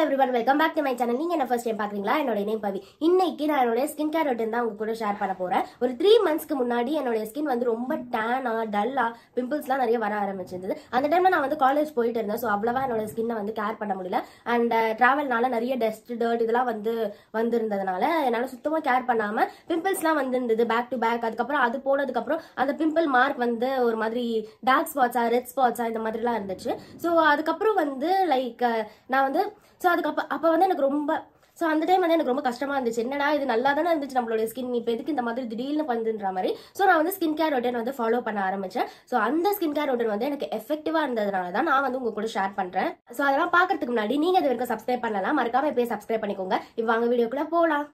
everyone, welcome back to my channel. நீங்க என்ன first time பாக்குறீங்களா? என்னோட நேம் பவி. இன்னைக்கு நான் என்னோட ஸ்கின் கேர் ரொட்டீன் தான் உங்க கூட ஷேர் பண்ண போறேன். ஒரு 3 monthsக்கு முன்னாடி என்னோட ஸ்கின் வந்து ரொம்ப டேனா, டல்லா, பிம்பிள்ஸ்லாம் நிறைய வர ஆரம்பிச்சிருந்தது. அந்த டைம்ல நான் வந்து காலேஜ் போயிட்டு இருந்தேன். சோ அவ்வளவா என்னோட ஸ்கின்னை வந்து கேர் பண்ண முடியல. அண்ட் டிராவல்னால நிறைய டஸ்ட், டர்ட் இதெல்லாம் வந்திருந்ததுனால என்னால சுத்தமா கேர் பண்ணாம பிம்பிள்ஸ்லாம் வந்திருந்தது பேக் டு பேக். அதுக்கப்புறம் அது போனதுக்கு அப்புறம் அந்த பிம்பிள் மார்க் வந்து ஒரு மாதிரி டார்க் ஸ்பாட்ஸா, ரெட் ஸ்பாட்ஸா இந்த மாதிரிலாம் இருந்துச்சு. சோ அதுக்கப்புறம் வந்து லைக் நான் வந்து அப்ப வந்து எனக்கு ரொம்ப அந்த டைம் வந்து எனக்கு ரொம்ப கஷ்டமா இருந்துச்சு. என்னடா இது நல்லா தானே இருந்துச்சு நம்மளோட ஸ்கின், இப்ப எதுக்கு இந்த மாதிரி திடீர்னு பண்ணுன்ற மாதிரி. சோ நான் வந்து ஸ்கின் கேர் ரொட்டீன் வந்து ஃபாலோ பண்ண ஆரம்பிச்சேன். சோ அந்த ஸ்கின் கேர் ரொட்டீன் வந்து எனக்கு எஃபெக்டிவா இருந்ததுனால தான் நான் வந்து உங்க கூட ஷேர் பண்றேன். சோ அதெல்லாம் பாக்குறதுக்கு முன்னாடி நீங்க இது வரைக்கும் சப்ஸ்கிரைப் பண்ணலாம், மறக்காம இப்பயே சப்ஸ்கிரைப் பண்ணிக்கோங்க. இப்போ வாங்க வீடியோக்குள்ள போலாம்.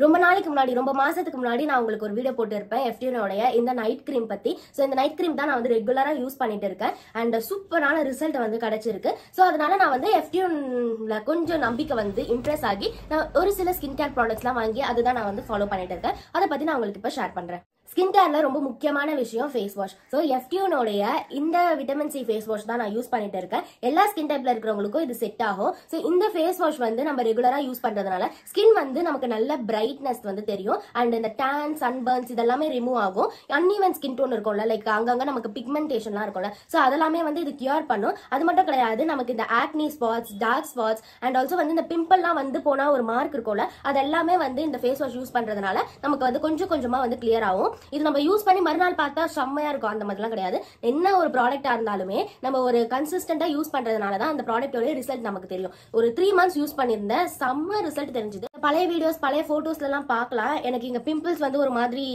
ரொம்ப நாளைக்கு முன்னாடி, ரொம்ப மாசத்துக்கு முன்னாடி நான் உங்களுக்கு ஒரு வீடியோ போட்டு இருப்பேன் எஃப்டியூனோட இந்த நைட் கிரீம் பத்தி. சோ இந்த நைட் கிரீம் தான் நான் வந்து ரெகுலரா யூஸ் பண்ணிட்டு இருக்கேன். அண்ட் சூப்பரான ரிசல்ட் வந்து கிடைச்சிருக்கு. சோ அதனால நான் வந்து எஃப்டியூன்ல கொஞ்சம் நம்பிக்கை வந்து இம்ப்ரெஸ் ஆகி நான் ஒரு சில ஸ்கின் கேர் ப்ராடக்ட்ஸ் எல்லாம் வாங்கி அதுதான் நான் வந்து ஃபாலோ பண்ணிட்டு இருக்கேன். அதை பத்தி நான் உங்களுக்கு இப்ப ஷேர் பண்றேன். ஸ்கின் கேர்ல ரொம்ப முக்கியமான விஷயம் ஃபேஸ் வாஷ். ஸோ எஃப்டியூனோடைய இந்த விட்டமின் சி ஃபேஸ் வாஷ் தான் நான் யூஸ் பண்ணிட்டு இருக்கேன். எல்லா ஸ்கின் டைப்ல இருக்கிறவங்களுக்கும் இது செட் ஆகும். ஸோ இந்த ஃபேஸ் வாஷ் வந்து நம்ம ரெகுலரா யூஸ் பண்றதுனால ஸ்கின் வந்து நமக்கு நல்ல பிரைட்னஸ் வந்து தெரியும். அண்ட் இந்த டேன், சன்பர்ன்ஸ் இதெல்லாமே ரிமூவ் ஆகும். அன்இவன் ஸ்கின் டோன் இருக்கும்ல, லைக் அங்கங்க நமக்கு பிக்மெண்டேஷன்லாம் இருக்கும்ல, ஸோ அதெல்லாமே வந்து இது கியூர் பண்ணும். அது மட்டும் கிடையாது, நமக்கு இந்த acne spots, dark spots and also வந்து இந்த பிம்பிள்லாம் வந்து போனா ஒரு மார்க் இருக்கும்ல, அது எல்லாமே வந்து இந்த ஃபேஸ் வாஷ் யூஸ் பண்றதுனால நமக்கு வந்து கொஞ்சம் கொஞ்சமா வந்து கிளியர் ஆகும். இது நம்ம யூஸ் பண்ணி மறுநாள் பார்த்தா செம்மையா இருக்கும் அந்த மாதிரிலாம் கிடையாது. என்ன ஒரு ப்ராடக்டா இருந்தாலுமே நம்ம ஒரு கன்சிஸ்டன்டா யூஸ் பண்றதுனால தான் அந்த ப்ராடக்டோட ரிசல்ட் நமக்கு தெரியும். ஒரு 3 months யூஸ் பண்ணியிருந்தேன், செம்ம ரிசல்ட் தெரிஞ்சது. பழைய வீடியோஸ், பழைய போட்டோஸ்ல எல்லாம் பார்க்கலாம், எனக்கு இங்க பிம்பிள்ஸ் வந்து ஒரு மாதிரி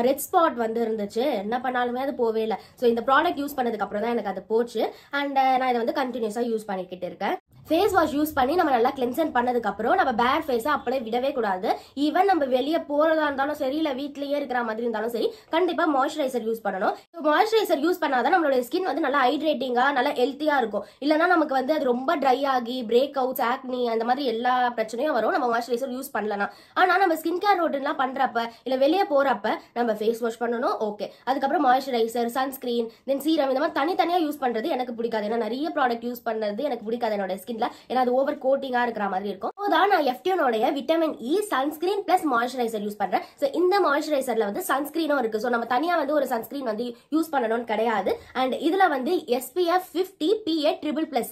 ரெட் ஸ்பாட் வந்து இருந்துச்சு. என்ன பண்ணாலுமே அது போவே இல்லை. ஸோ இந்த ப்ராடக்ட் யூஸ் பண்ணதுக்கு அப்புறம் தான் எனக்கு அது போச்சு. அண்ட் நான் இதை வந்து கண்டினியூஸா யூஸ் பண்ணிக்கிட்டு இருக்கேன். ஃபேஸ் வாஷ் யூஸ் பண்ணி நம்ம நல்லா கிளென்சன் பண்ணதுக்கு அப்புறம் நம்ம பேர் ஃபேஸை அப்படியே விடவே கூடாது. ஈவன் நம்ம வெளியே போறதா இருந்தாலும் சரி, இல்ல வீட்லயே இருக்கிற மாதிரி இருந்தாலும் சரி, கண்டிப்பா மாய்ஸ்சரைசர் யூஸ் பண்ணணும். மாய்ஸ்சரைசர் யூஸ் பண்ணாதான் நம்மளோட ஸ்கின் வந்து நல்லா ஹைட்ரேட்டிங்கா, நல்லா ஹெல்த்தியா இருக்கும். இல்லைன்னா நமக்கு வந்து அது ரொம்ப ட்ரை ஆகி பிரேக் அவுட்ஸ், ஆக்னி அந்த மாதிரி எல்லா பிரச்சனையும் வரும் நம்ம மாய்ஸ்சரைசர் யூஸ் பண்ணலாம். ஆனா நம்ம ஸ்கின் கேர் ரொட்டீன்லாம் பண்றப்ப இல்ல வெளியே போறப்ப நம்ம ஃபேஸ் வாஷ் பண்ணணும், ஓகே. அதுக்கப்புறம் மாய்ஸ்சரைசர், சன்ஸ்கிரீன், தென் சீரம் இந்த மாதிரி தனித்தனியா யூஸ் பண்றது எனக்கு பிடிக்காது. ஏன்னா நிறைய ப்ராடக்ட் யூஸ் பண்றது எனக்கு பிடிக்காது என்னோட ஸ்கின்ல. ஏன்னா அது ஓவர் கோட்டிங்கா இருக்கிற மாதிரி இருக்கும். அதான் நான் எஃப்டியூனோட vitamin E sunscreen plus moisturiser use பண்றேன். சோ இந்த மாய்ஸ்சரைசர்ல வந்து சன்ஸ்கிரீனும் இருக்கு. சோ நம்ம தனியா வந்து ஒரு சன்ஸ்கிரீன் வந்து யூஸ் பண்ணணும்னு கிடையாது. அண்ட் இதுல வந்து SPF 50 PA++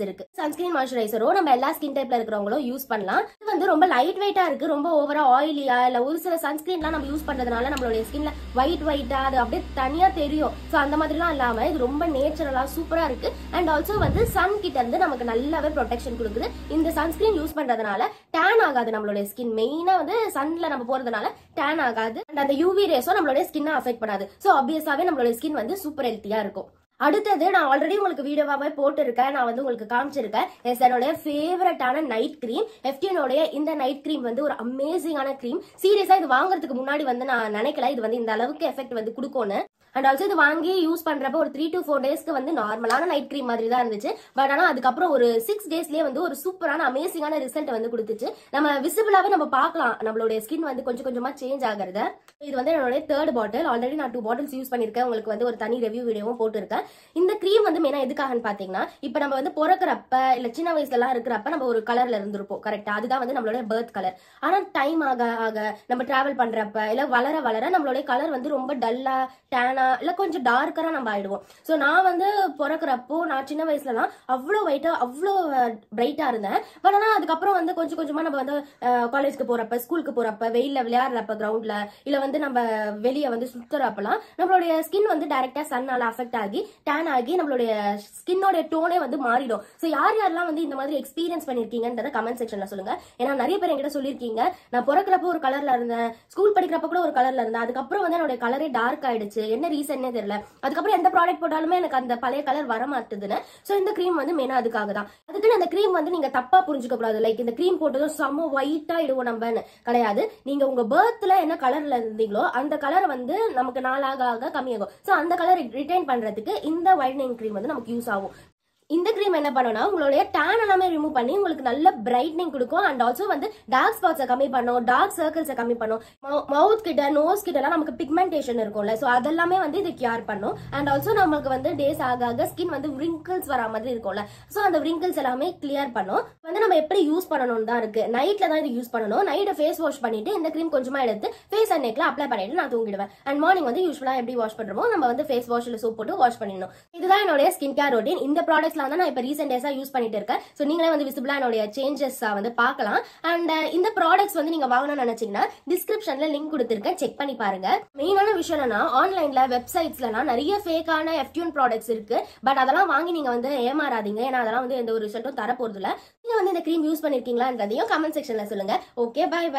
இருக்கு. சன்ஸ்கிரீன் மாய்ஸ்சரைசரும் நம்ம எல்லா ஸ்கின் டைப்ல இருக்கிறவங்களும் யூஸ் பண்ணலாம். இது வந்து ரொம்ப லைட் வெயிட்டா இருக்கு, ரொம்ப ஓவரா ஆயிலியா இல்ல ஒரு சில சன்ஸ்கிரீன்லாம் நம்ம யூஸ் பண்றதுனால நம்மளுடைய ஸ்கின்ல ஒயிட்டா அது அப்படியே தனியா தெரியும். சோ அந்த மாதிரிலாம் இல்லாம இது ரொம்ப நேச்சுரலா சூப்பரா இருக்கு. அண்ட் ஆல்சோ வந்து சன் கிட்ட இருந்து நமக்கு நல்லாவே ப்ரொடெக்ஷன் கொடுக்குது. இந்த சன்ஸ்கிரீன் யூஸ் பண்றதுனால டேன் ஆகாது நம்மளுடைய ஸ்கின். மெயினா வந்து சன்ல நம்ம போறதுனால டேன் ஆகாது. அண்ட் அந்த UV ரேஸும் நம்மளுடைய ஸ்கின்னை அஃபெக்ட் பண்ணாது. சோ ஆப்வியஸாவே நம்மளுடைய ஸ்கின் வந்து சூப்பர் ஹெல்த்தியா இருக்கும். அடுத்தது நான் ஆல்ரெடி உங்களுக்கு வீடியோவாவே போட்டு இருக்கேன், நான் வந்து உங்களுக்கு காமிச்சிருக்கேன். என்னோட ஃபேவரட்டான நைட் கிரீம் எஃப்டியூனோட இந்த நைட் கிரீம் வந்து ஒரு அமேசிங்கான கிரீம். சீரியஸா இது வாங்குறதுக்கு முன்னாடி வந்து நான் நினைக்கல இது வந்து இந்த அளவுக்கு எஃபெக்ட் வந்து கொடுக்கும்னு. அண்ட் ஆல்சோ இது வாங்கி யூஸ் பண்றப்ப ஒரு 3 to 4 டேஸ்க்கு வந்து நார்மலான நைட் கிரீம் மாதிரி தான் இருந்துச்சு. பட் ஆனா அதுக்கப்புறம் ஒரு 6 டேஸ்லயே வந்து ஒரு சூப்பரான அமேசிங்கான ரிசல்ட் வந்து கொடுத்துச்சு. நம்ம விசிபிளாவே நம்ம பார்க்கலாம் நம்மளுடைய ஸ்கின் வந்து கொஞ்சம் கொஞ்சமா சேஞ்ச் ஆகுறத. இது வந்து என்னோட 3rd பாட்டில். ஆல்ரெடி நான் 2 பாட்டில்ஸ் யூஸ் பண்ணிருக்கேன், உங்களுக்கு வந்து ஒரு தனி ரிவ்யூ வீடியோவும் போட்டுருக்கேன். இந்த கிரீம் வந்து மெயினா எதுக்காகன்னு பாத்தீங்கன்னா, இப்ப நம்ம வந்து பிறக்கிறப்ப இல்ல சின்ன வயசுல எல்லாம் இருக்கிறப்ப நம்ம ஒரு கலர்ல இருந்திருப்போம், கரெக்டா? அதுதான் வந்து நம்மளோட பர்த் கலர். ஆனா டைம் ஆக ஆக நம்ம டிராவல் பண்றப்ப இல்ல வளர வளர நம்மளுடைய கலர் வந்து ரொம்ப டல்லா, டேனா இல்ல கொஞ்சம் டார்க்கரா நம்ம ஆயிடுவோம். சோ நான் வந்து பிறக்கிறப்போ நான் சின்ன வயசுலலாம் அவ்வளோ வெயிட்டா, அவ்வளோ பிரைட்டா இருந்தேன். பட் ஆனா அதுக்கப்புறம் வந்து கொஞ்சம் கொஞ்சமா நம்ம வந்து காலேஜ்க்கு போறப்ப, ஸ்கூலுக்கு போறப்ப, வெயில்ல விளையாடுறப்ப, கிரவுண்ட்ல இல்ல வந்து நம்ம வெளியே வந்து சுத்துறப்பெல்லாம் நம்மளுடைய ஸ்கின் வந்து டைரக்டா சன்னால அஃபெக்ட் ஆகி டேன் ஆகி நம்மளுடைய ஸ்கின்னோட டோனே வந்து மாறிடும். சோ யார் யாரெல்லாம் வந்து இந்த மாதிரி எக்ஸ்பீரியன்ஸ் பண்ணிருக்கீங்கன்றத கமெண்ட் செக்ஷன்ல சொல்லுங்க. ஏன்னா நிறைய பேர் என்கிட்ட சொல்லிருக்கீங்க, நான் பிறக்கிறப்ப ஒரு கலர்ல இருந்தேன், ஸ்கூல் படிக்கிறப்ப கூட ஒரு கலர்ல இருந்தேன், அதுக்கப்புறம் வந்து என்னோட கலரே டார்க் ஆயிடுச்சு, என்ன ரீசன்னே தெரியல, அதுக்கப்புறம் எந்த ப்ராடக்ட் போட்டாலுமே எனக்கு அந்த பழைய கலர் வர மாட்டுதுன்னு. சோ இந்த கிரீம் வந்து மெயினா அதுக்காக தான். அதுக்கு அந்த கிரீம் வந்து நீங்க தப்பா புரிஞ்சுக்க கூடாது. லைக் இந்த கிரீம் போட்டதும் செம்ம ஒயிட்டா இடுவோம் நம்ம கிடையாது. நீங்க உங்க பர்த்ல என்ன கலர்ல இருந்தீங்களோ அந்த கலர் வந்து நமக்கு நாளாக ஆக கம்மியாகும். சோ அந்த கலர் ரிட்டைன் பண்றதுக்கு இந்த ஒயிட்னிங் கிரீம் வந்து நமக்கு யூஸ் ஆகும். இந்த கிரீம் என்ன பண்ணும்னா உங்களுடைய டேன் எல்லாமே ரிமூவ் பண்ணி உங்களுக்கு நல்ல பிரைட்னிங் கொடுக்கும் அண்ட் ஆல்சோ வந்து டார்க் ஸ்பாட்ஸை கம்மி பண்ணும், டார்க் சர்க்கிள்ஸை கம்மி பண்ணும், மவுத் கிட்ட நோஸ் கிட்ட எல்லாம் நமக்கு பிக்மெண்டேஷன் இருக்கும்ல, சோ அதெல்லாமே வந்து இது கியூர் பண்ணும். அண்ட் ஆல்சோ நமக்கு வந்து டேஸ் ஆக ஸ்கின் வந்து wrinkles வர மாதிரி இருக்கும்ல, சோ அந்த wrinkles எல்லாமே கிளியர் பண்ணும். வந்து நம்ம எப்படி யூஸ் பண்ணணும் தான் இருக்கு. நைட்ல தான் இது யூஸ் பண்ணணும். நைட் ஃபேஸ் வாஷ் பண்ணிட்டு இந்த கிரீம் கொஞ்சமா எடுத்து ஃபேஸ் அண்ட் நெக்ல அப்ளை பண்ணிட்டு நான் தூங்கிடுவேன். அண்ட் மார்னிங் வந்து யூஸ்வலா எப்படி வாஷ் பண்றோமோ நம்ம வந்து ஃபேஸ் வாஷ்ல சோப் போட்டு வாஷ் பண்ணிடணும். இதுதான் என்னோட ஸ்கின் கேர் ரொட்டீன். இந்த ப்ராடக்ட்ஸ்லாம் தான் நான் இப்ப ரீசென்ட் டேஸா யூஸ் பண்ணிட்டு இருக்கேன். சோ நீங்களே வந்து விசிபிளா என்னோட சேஞ்சஸ் வந்து பார்க்கலாம். அண்ட் இந்த ப்ராடக்ட்ஸ் வந்து நீங்க வாங்கணும்னு நினைச்சீங்கன்னா டிஸ்கிரிப்ஷன்ல லிங்க் கொடுத்திருக்கேன், செக் பண்ணி பாருங்க. மெயினான விஷயம் என்னன்னா ஆன்லைன்ல வெப்சைட்ஸ்லாம் நிறைய ஃபேக்கான எஃப்டியூன் ப்ராடக்ட்ஸ் இருக்கு. பட் அதெல்லாம் வாங்கி நீங்க வந்து ஏமாறாதீங்க. ஏன்னா அதெல்லாம் வந்து எந்த ஒரு ரிசல்ட்டும் தர போறது இல்ல. நீங்க வந்து இந்த கிரீம் யூஸ் பண்ணிருக்கீங்களான்றதையும் கமெண்ட் செக்ஷன்ல சொல்லுங்க. Okay, bye by.